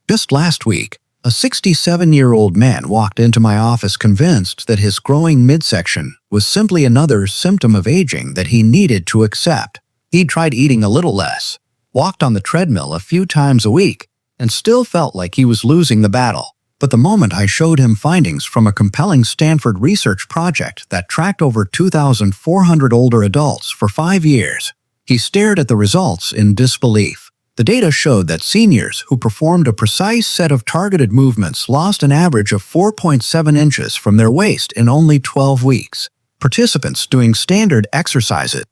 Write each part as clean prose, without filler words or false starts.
Just last week, a 67-year-old man walked into my office convinced that his growing midsection was simply another symptom of aging that he needed to accept. He'd tried eating a little less, walked on the treadmill a few times a week, and still felt like he was losing the battle. But the moment I showed him findings from a compelling Stanford research project that tracked over 2,400 older adults for 5 years, he stared at the results in disbelief. The data showed that seniors who performed a precise set of targeted movements lost an average of 4.7 inches from their waist in only 12 weeks. Participants doing standard exercises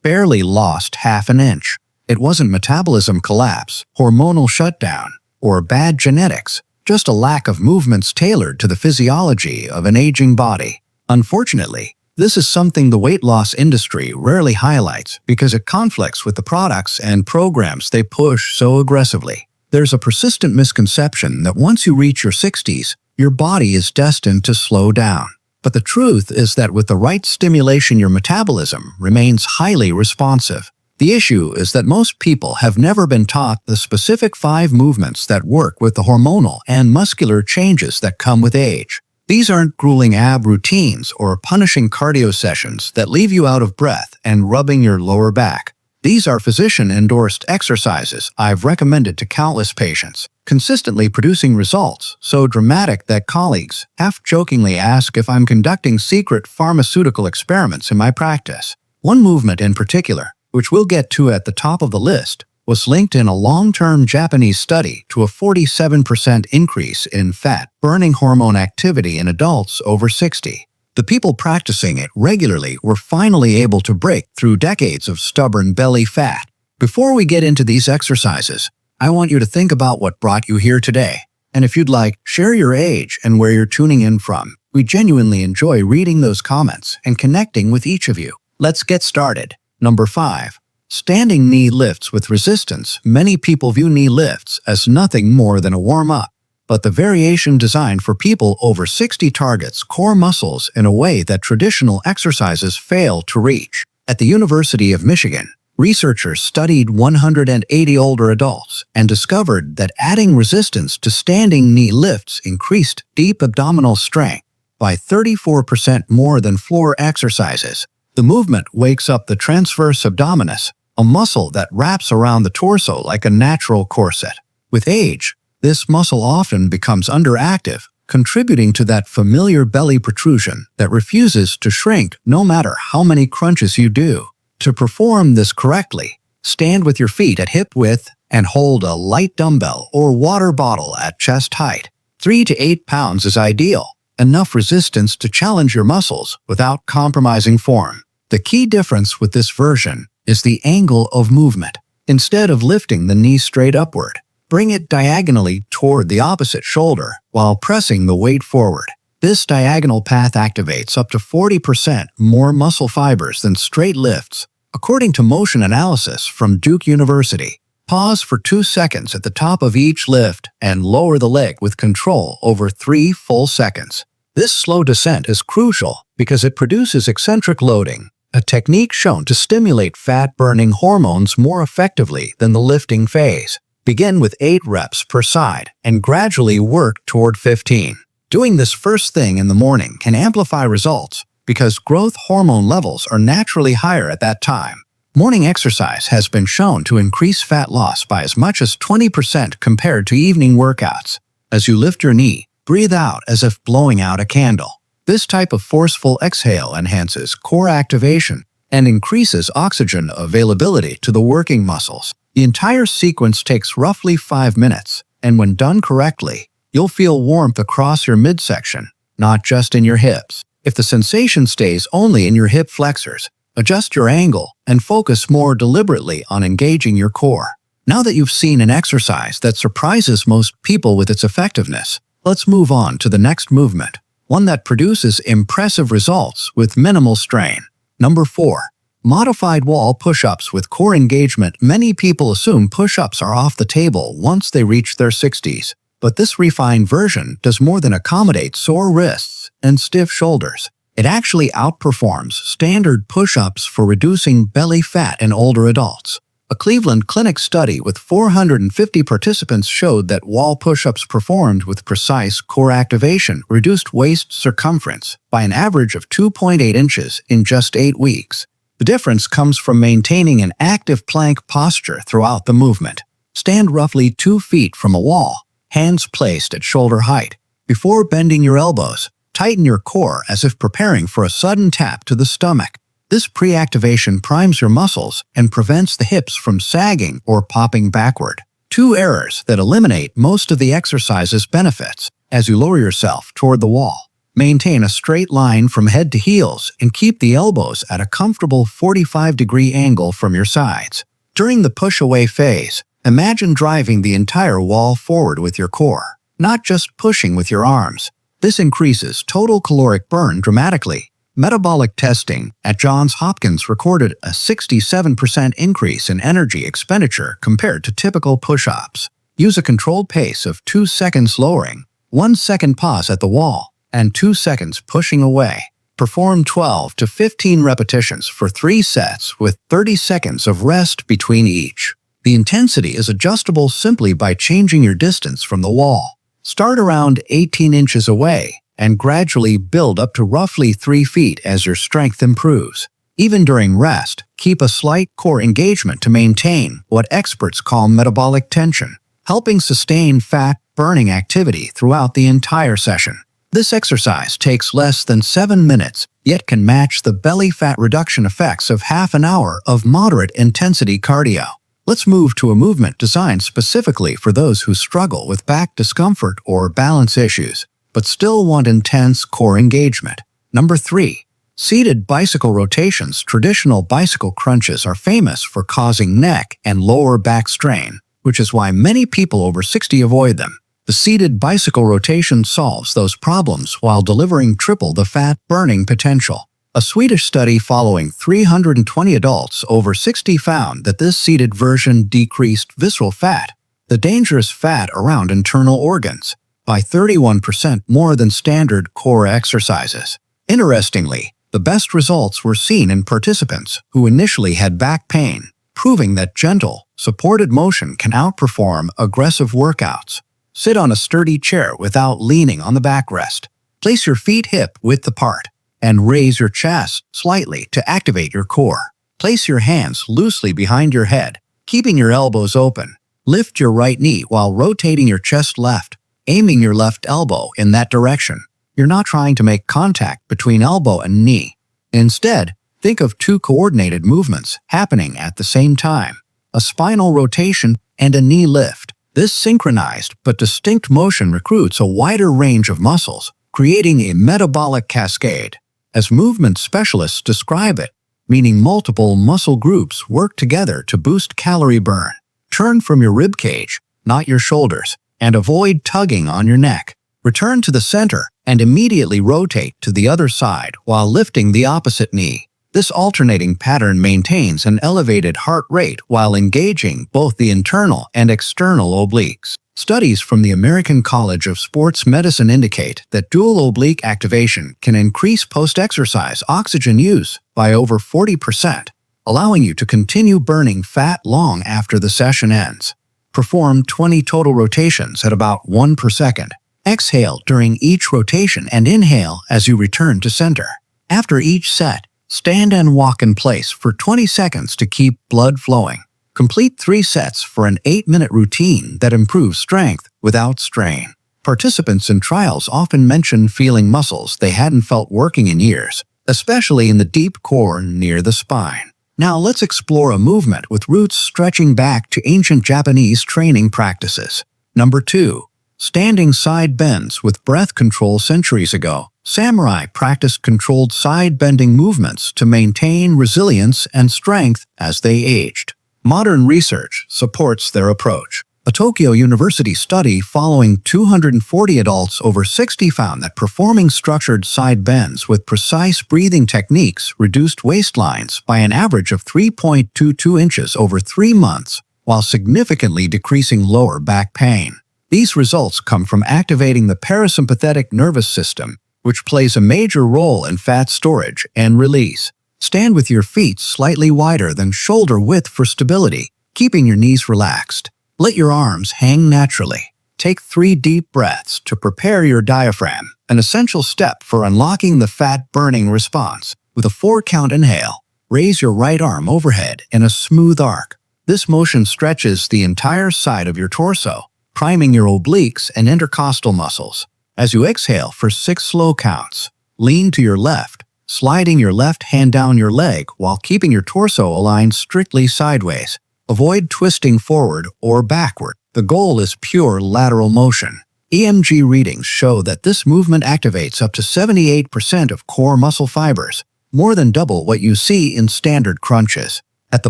barely lost half an inch. It wasn't metabolism collapse, hormonal shutdown, or bad genetics, just a lack of movements tailored to the physiology of an aging body. Unfortunately, this is something the weight loss industry rarely highlights because it conflicts with the products and programs they push so aggressively. There's a persistent misconception that once you reach your 60s, your body is destined to slow down. But the truth is that with the right stimulation, your metabolism remains highly responsive. The issue is that most people have never been taught the specific 5 movements that work with the hormonal and muscular changes that come with age. These aren't grueling ab routines or punishing cardio sessions that leave you out of breath and rubbing your lower back. These are physician-endorsed exercises I've recommended to countless patients, consistently producing results so dramatic that colleagues half-jokingly ask if I'm conducting secret pharmaceutical experiments in my practice. One movement in particular, which we'll get to at the top of the list, was linked in a long-term Japanese study to a 47% increase in fat-burning hormone activity in adults over 60. The people practicing it regularly were finally able to break through decades of stubborn belly fat. Before we get into these exercises, I want you to think about what brought you here today. And if you'd like, share your age and where you're tuning in from. We genuinely enjoy reading those comments and connecting with each of you. Let's get started. Number 5. Standing knee lifts with resistance. Many people view knee lifts as nothing more than a warm-up, but the variation designed for people over 60 targets core muscles in a way that traditional exercises fail to reach. At the University of Michigan, researchers studied 180 older adults and discovered that adding resistance to standing knee lifts increased deep abdominal strength by 34% more than floor exercises. The movement wakes up the transverse abdominis, a muscle that wraps around the torso like a natural corset. With age, this muscle often becomes underactive, contributing to that familiar belly protrusion that refuses to shrink no matter how many crunches you do. To perform this correctly, stand with your feet at hip width and hold a light dumbbell or water bottle at chest height. 3 to 8 pounds is ideal. Enough resistance to challenge your muscles without compromising form. The key difference with this version is the angle of movement. Instead of lifting the knee straight upward, bring it diagonally toward the opposite shoulder while pressing the weight forward. This diagonal path activates up to 40% more muscle fibers than straight lifts, according to motion analysis from Duke University. Pause for 2 seconds at the top of each lift and lower the leg with control over 3 full seconds. This slow descent is crucial because it produces eccentric loading, a technique shown to stimulate fat-burning hormones more effectively than the lifting phase. Begin with 8 reps per side and gradually work toward 15. Doing this first thing in the morning can amplify results because growth hormone levels are naturally higher at that time. Morning exercise has been shown to increase fat loss by as much as 20% compared to evening workouts. As you lift your knee, breathe out as if blowing out a candle. This type of forceful exhale enhances core activation and increases oxygen availability to the working muscles. The entire sequence takes roughly 5 minutes, and when done correctly, you'll feel warmth across your midsection, not just in your hips. If the sensation stays only in your hip flexors, adjust your angle and focus more deliberately on engaging your core. Now that you've seen an exercise that surprises most people with its effectiveness, let's move on to the next movement, one that produces impressive results with minimal strain. Number 4. Modified wall push-ups with core engagement. Many people assume push-ups are off the table once they reach their 60s, but this refined version does more than accommodate sore wrists and stiff shoulders. It actually outperforms standard push-ups for reducing belly fat in older adults. A Cleveland Clinic study with 450 participants showed that wall push-ups performed with precise core activation reduced waist circumference by an average of 2.8 inches in just 8 weeks. The difference comes from maintaining an active plank posture throughout the movement. Stand roughly 2 feet from a wall, hands placed at shoulder height. Before bending your elbows, tighten your core as if preparing for a sudden tap to the stomach. This pre-activation primes your muscles and prevents the hips from sagging or popping backward. 2 errors that eliminate most of the exercise's benefits as you lower yourself toward the wall. Maintain a straight line from head to heels and keep the elbows at a comfortable 45-degree angle from your sides. During the push-away phase, imagine driving the entire wall forward with your core, not just pushing with your arms. This increases total caloric burn dramatically. Metabolic testing at Johns Hopkins recorded a 67% increase in energy expenditure compared to typical push-ups. Use a controlled pace of 2 seconds lowering, 1 second pause at the wall, and 2 seconds pushing away. Perform 12 to 15 repetitions for 3 sets with 30 seconds of rest between each. The intensity is adjustable simply by changing your distance from the wall. Start around 18 inches away and gradually build up to roughly 3 feet as your strength improves. Even during rest, keep a slight core engagement to maintain what experts call metabolic tension, helping sustain fat-burning activity throughout the entire session. This exercise takes less than 7 minutes, yet can match the belly fat reduction effects of half an hour of moderate-intensity cardio. Let's move to a movement designed specifically for those who struggle with back discomfort or balance issues, but still want intense core engagement. Number 3. Seated bicycle rotations. Traditional bicycle crunches are famous for causing neck and lower back strain, which is why many people over 60 avoid them. The seated bicycle rotation solves those problems while delivering triple the fat-burning potential. A Swedish study following 320 adults over 60 found that this seated version decreased visceral fat, the dangerous fat around internal organs, by 31% more than standard core exercises. Interestingly, the best results were seen in participants who initially had back pain, proving that gentle, supported motion can outperform aggressive workouts. Sit on a sturdy chair without leaning on the backrest. Place your feet hip-width apart and raise your chest slightly to activate your core. Place your hands loosely behind your head, keeping your elbows open. Lift your right knee while rotating your chest left, aiming your left elbow in that direction. You're not trying to make contact between elbow and knee. Instead, think of 2 coordinated movements happening at the same time: a spinal rotation and a knee lift. This synchronized but distinct motion recruits a wider range of muscles, creating a metabolic cascade. As movement specialists describe it, meaning multiple muscle groups work together to boost calorie burn. Turn from your rib cage, not your shoulders, and avoid tugging on your neck. Return to the center and immediately rotate to the other side while lifting the opposite knee. This alternating pattern maintains an elevated heart rate while engaging both the internal and external obliques. Studies from the American College of Sports Medicine indicate that dual oblique activation can increase post-exercise oxygen use by over 40%, allowing you to continue burning fat long after the session ends. Perform 20 total rotations at about 1 per second. Exhale during each rotation and inhale as you return to center. After each set, stand and walk in place for 20 seconds to keep blood flowing. Complete 3 sets for an 8-minute routine that improves strength without strain. Participants in trials often mention feeling muscles they hadn't felt working in years, especially in the deep core near the spine. Now let's explore a movement with roots stretching back to ancient Japanese training practices. Number 2. Standing side bends with breath control. Centuries ago, samurai practiced controlled side bending movements to maintain resilience and strength as they aged. Modern research supports their approach. A Tokyo University study following 240 adults over 60 found that performing structured side bends with precise breathing techniques reduced waistlines by an average of 3.22 inches over 3 months, while significantly decreasing lower back pain. These results come from activating the parasympathetic nervous system, which plays a major role in fat storage and release. Stand with your feet slightly wider than shoulder width for stability, keeping your knees relaxed. Let your arms hang naturally. Take 3 deep breaths to prepare your diaphragm, an essential step for unlocking the fat-burning response. With a 4-count inhale, raise your right arm overhead in a smooth arc. This motion stretches the entire side of your torso, priming your obliques and intercostal muscles. As you exhale for 6 slow counts, lean to your left, sliding your left hand down your leg while keeping your torso aligned strictly sideways. Avoid twisting forward or backward. The goal is pure lateral motion. EMG readings show that this movement activates up to 78% of core muscle fibers, more than double what you see in standard crunches. At the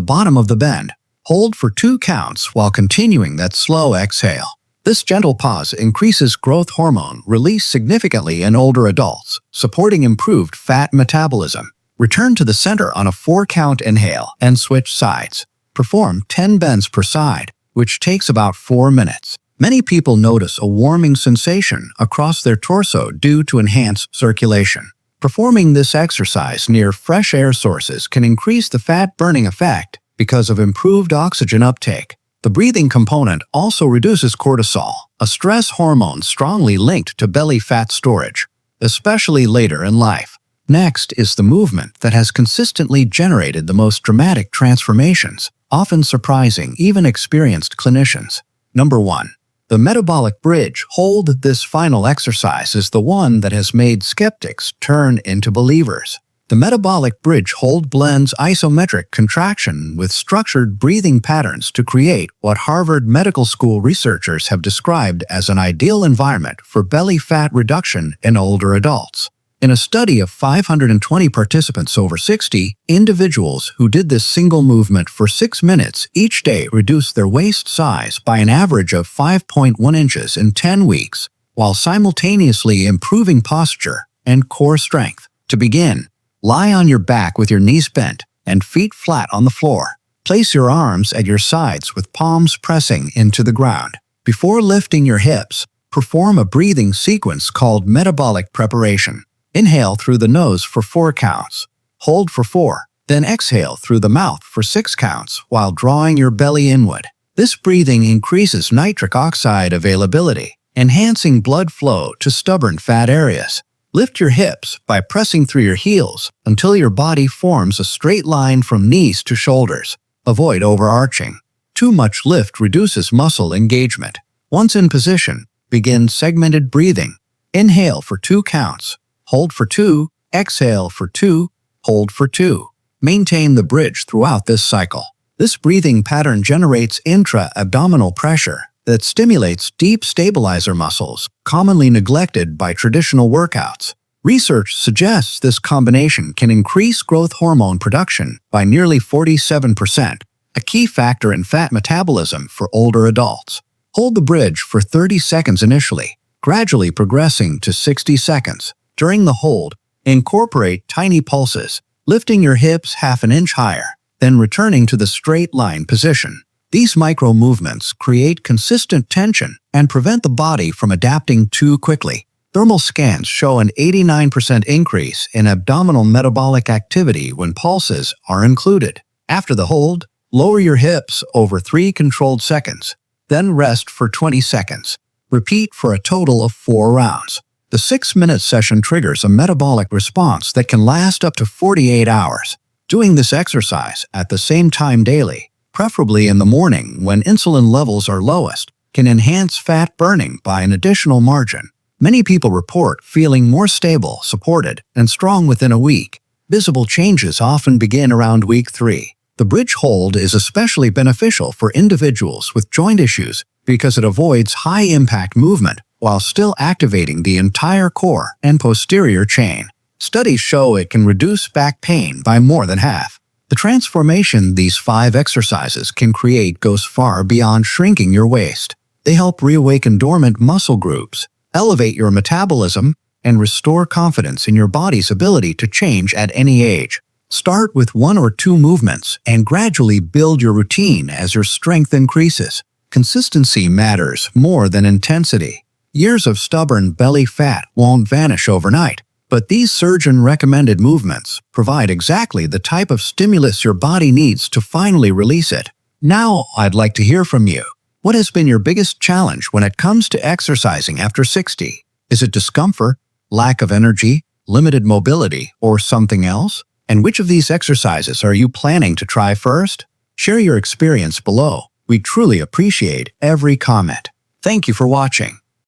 bottom of the bend, hold for 2 counts while continuing that slow exhale. This gentle pause increases growth hormone release significantly in older adults, supporting improved fat metabolism. Return to the center on a 4-count inhale and switch sides. Perform 10 bends per side, which takes about 4 minutes. Many people notice a warming sensation across their torso due to enhanced circulation. Performing this exercise near fresh air sources can increase the fat-burning effect because of improved oxygen uptake. The breathing component also reduces cortisol, a stress hormone strongly linked to belly fat storage, especially later in life. Next is the movement that has consistently generated the most dramatic transformations, often surprising even experienced clinicians. Number 1. The metabolic bridge hold. This final exercise is the one that has made skeptics turn into believers. The metabolic bridge hold blends isometric contraction with structured breathing patterns to create what Harvard Medical School researchers have described as an ideal environment for belly fat reduction in older adults. In a study of 520 participants over 60, individuals who did this single movement for 6 minutes each day reduced their waist size by an average of 5.1 inches in 10 weeks, while simultaneously improving posture and core strength. To begin, lie on your back with your knees bent and feet flat on the floor. Place your arms at your sides with palms pressing into the ground. Before lifting your hips, perform a breathing sequence called metabolic preparation. Inhale through the nose for 4 counts. Hold for 4, then exhale through the mouth for 6 counts while drawing your belly inward. This breathing increases nitric oxide availability, enhancing blood flow to stubborn fat areas. Lift your hips by pressing through your heels until your body forms a straight line from knees to shoulders. Avoid overarching. Too much lift reduces muscle engagement. Once in position, begin segmented breathing. Inhale for 2 counts. Hold for 2, exhale for 2, hold for 2. Maintain the bridge throughout this cycle. This breathing pattern generates intra-abdominal pressure that stimulates deep stabilizer muscles, commonly neglected by traditional workouts. Research suggests this combination can increase growth hormone production by nearly 47%, a key factor in fat metabolism for older adults. Hold the bridge for 30 seconds initially, gradually progressing to 60 seconds. During the hold, incorporate tiny pulses, lifting your hips half an inch higher, then returning to the straight line position. These micro movements create consistent tension and prevent the body from adapting too quickly. Thermal scans show an 89% increase in abdominal metabolic activity when pulses are included. After the hold, lower your hips over 3 controlled seconds, then rest for 20 seconds. Repeat for a total of 4 rounds. The 6-minute session triggers a metabolic response that can last up to 48 hours. Doing this exercise at the same time daily, preferably in the morning when insulin levels are lowest, can enhance fat burning by an additional margin. Many people report feeling more stable, supported, and strong within a week. Visible changes often begin around week 3. The bridge hold is especially beneficial for individuals with joint issues because it avoids high-impact movement while still activating the entire core and posterior chain. Studies show it can reduce back pain by more than half. The transformation these 5 exercises can create goes far beyond shrinking your waist. They help reawaken dormant muscle groups, elevate your metabolism, and restore confidence in your body's ability to change at any age. Start with 1 or 2 movements and gradually build your routine as your strength increases. Consistency matters more than intensity. Years of stubborn belly fat won't vanish overnight, but these surgeon-recommended movements provide exactly the type of stimulus your body needs to finally release it. Now, I'd like to hear from you. What has been your biggest challenge when it comes to exercising after 60? Is it discomfort, lack of energy, limited mobility, or something else? And which of these exercises are you planning to try first? Share your experience below. We truly appreciate every comment. Thank you for watching.